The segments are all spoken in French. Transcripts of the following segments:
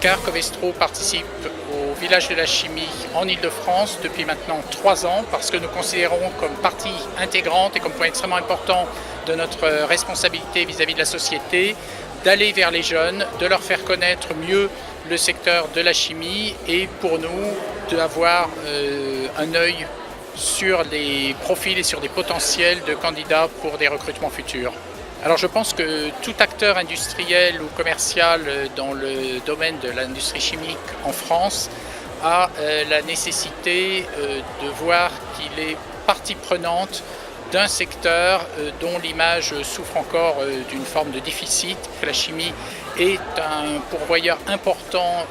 car Covestro participe au village de la chimie en Île-de-France depuis maintenant 3 ans parce que nous considérons comme partie intégrante et comme point extrêmement important de notre responsabilité vis-à-vis de la société d'aller vers les jeunes, de leur faire connaître mieux le secteur de la chimie et pour nous d'avoir un œil sur les profils et sur des potentiels de candidats pour des recrutements futurs. Alors je pense que tout acteur industriel ou commercial dans le domaine de l'industrie chimique en France a la nécessité de voir qu'il est partie prenante d'un secteur dont l'image souffre encore d'une forme de déficit. La chimie est un pourvoyeur important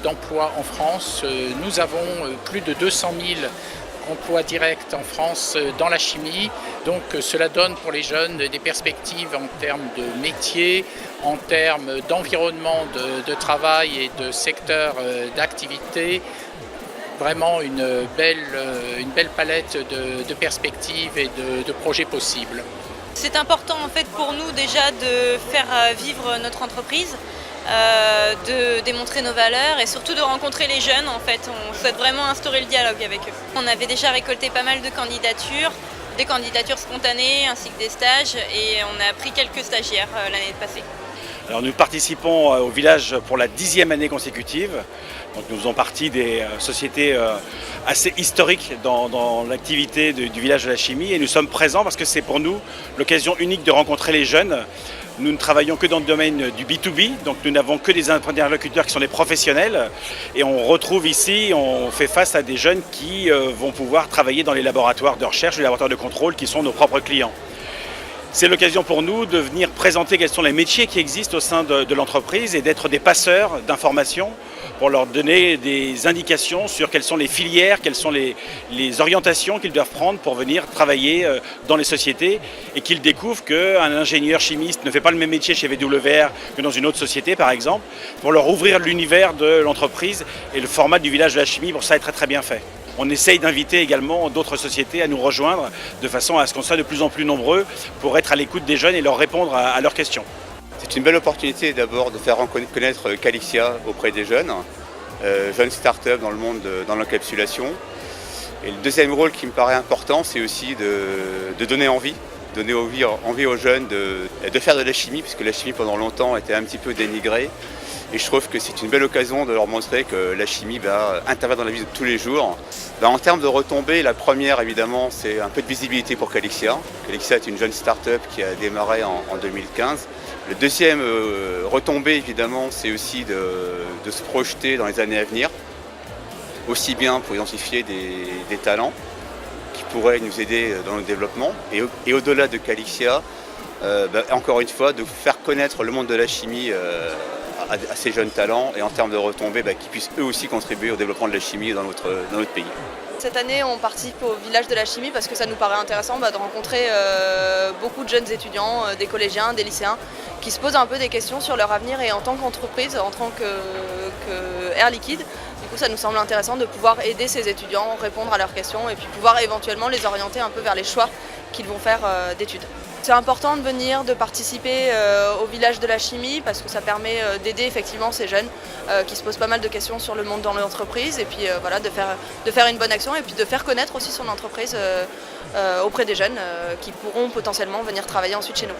d'emplois en France. Nous avons plus de 200 000 emplois directs en France dans la chimie. Donc cela donne pour les jeunes des perspectives en termes de métier, en termes d'environnement de travail et de secteur d'activité. Vraiment une belle palette de perspectives et de projets possibles. C'est important en fait pour nous déjà de faire vivre notre entreprise, de démontrer nos valeurs et surtout de rencontrer les jeunes. En fait, on souhaite vraiment instaurer le dialogue avec eux. On avait déjà récolté pas mal de candidatures, des candidatures spontanées ainsi que des stages et on a pris quelques stagiaires l'année passée. Alors nous participons au village pour la 10e année consécutive. Donc nous faisons partie des sociétés assez historiques dans l'activité du village de la chimie et nous sommes présents parce que c'est pour nous l'occasion unique de rencontrer les jeunes. Nous ne travaillons que dans le domaine du B2B, donc nous n'avons que des interlocuteurs qui sont des professionnels et on retrouve ici, on fait face à des jeunes qui vont pouvoir travailler dans les laboratoires de recherche, les laboratoires de contrôle qui sont nos propres clients. C'est l'occasion pour nous de venir présenter quels sont les métiers qui existent au sein de l'entreprise et d'être des passeurs d'informations pour leur donner des indications sur quelles sont les filières, quelles sont les orientations qu'ils doivent prendre pour venir travailler dans les sociétés et qu'ils découvrent qu'un ingénieur chimiste ne fait pas le même métier chez VWR que dans une autre société par exemple, pour leur ouvrir l'univers de l'entreprise et le format du village de la chimie pour ça est très très bien fait. On essaye d'inviter également d'autres sociétés à nous rejoindre de façon à ce qu'on soit de plus en plus nombreux pour être à l'écoute des jeunes et leur répondre à leurs questions. C'est une belle opportunité d'abord de faire connaître Calixia auprès des jeunes, jeunes start-up dans le monde dans l'encapsulation. Et le deuxième rôle qui me paraît important, c'est aussi de donner envie aux jeunes de faire de la chimie, puisque la chimie pendant longtemps était un petit peu dénigrée. Et je trouve que c'est une belle occasion de leur montrer que la chimie intervient dans la vie de tous les jours. En termes de retombées, la première évidemment c'est un peu de visibilité pour Calixia. Calixia est une jeune start-up qui a démarré en 2015. Le deuxième retombée évidemment c'est aussi de se projeter dans les années à venir, aussi bien pour identifier des talents qui pourraient nous aider dans le développement et au-delà de Calixia, encore une fois de faire connaître le monde de la chimie à ces jeunes talents et en termes de retombées, qui puissent eux aussi contribuer au développement de la chimie dans notre pays. Cette année, on participe au village de la chimie parce que ça nous paraît intéressant de rencontrer beaucoup de jeunes étudiants, des collégiens, des lycéens, qui se posent un peu des questions sur leur avenir et en tant qu'entreprise, en tant que Air Liquide. Du coup, ça nous semble intéressant de pouvoir aider ces étudiants, répondre à leurs questions et puis pouvoir éventuellement les orienter un peu vers les choix qu'ils vont faire d'études. C'est important de venir, de participer au village de la chimie parce que ça permet d'aider effectivement ces jeunes qui se posent pas mal de questions sur le monde dans l'entreprise et puis voilà, de faire une bonne action et puis de faire connaître aussi son entreprise auprès des jeunes qui pourront potentiellement venir travailler ensuite chez nous.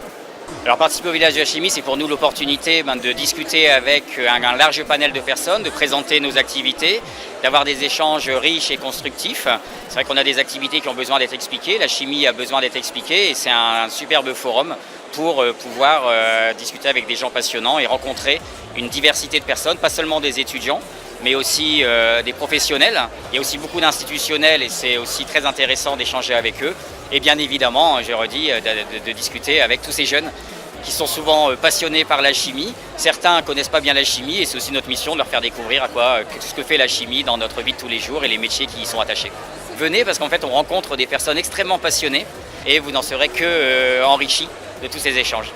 Alors participer au village de la chimie, c'est pour nous l'opportunité de discuter avec un large panel de personnes, de présenter nos activités, d'avoir des échanges riches et constructifs. C'est vrai qu'on a des activités qui ont besoin d'être expliquées, la chimie a besoin d'être expliquée et c'est un superbe forum pour pouvoir discuter avec des gens passionnants et rencontrer une diversité de personnes, pas seulement des étudiants, mais aussi des professionnels. Il y a aussi beaucoup d'institutionnels et c'est aussi très intéressant d'échanger avec eux. Et bien évidemment, je redis, de discuter avec tous ces jeunes qui sont souvent passionnés par la chimie. Certains ne connaissent pas bien la chimie et c'est aussi notre mission de leur faire découvrir ce que fait la chimie dans notre vie de tous les jours et les métiers qui y sont attachés. Venez parce qu'en fait on rencontre des personnes extrêmement passionnées et vous n'en serez que enrichis de tous ces échanges.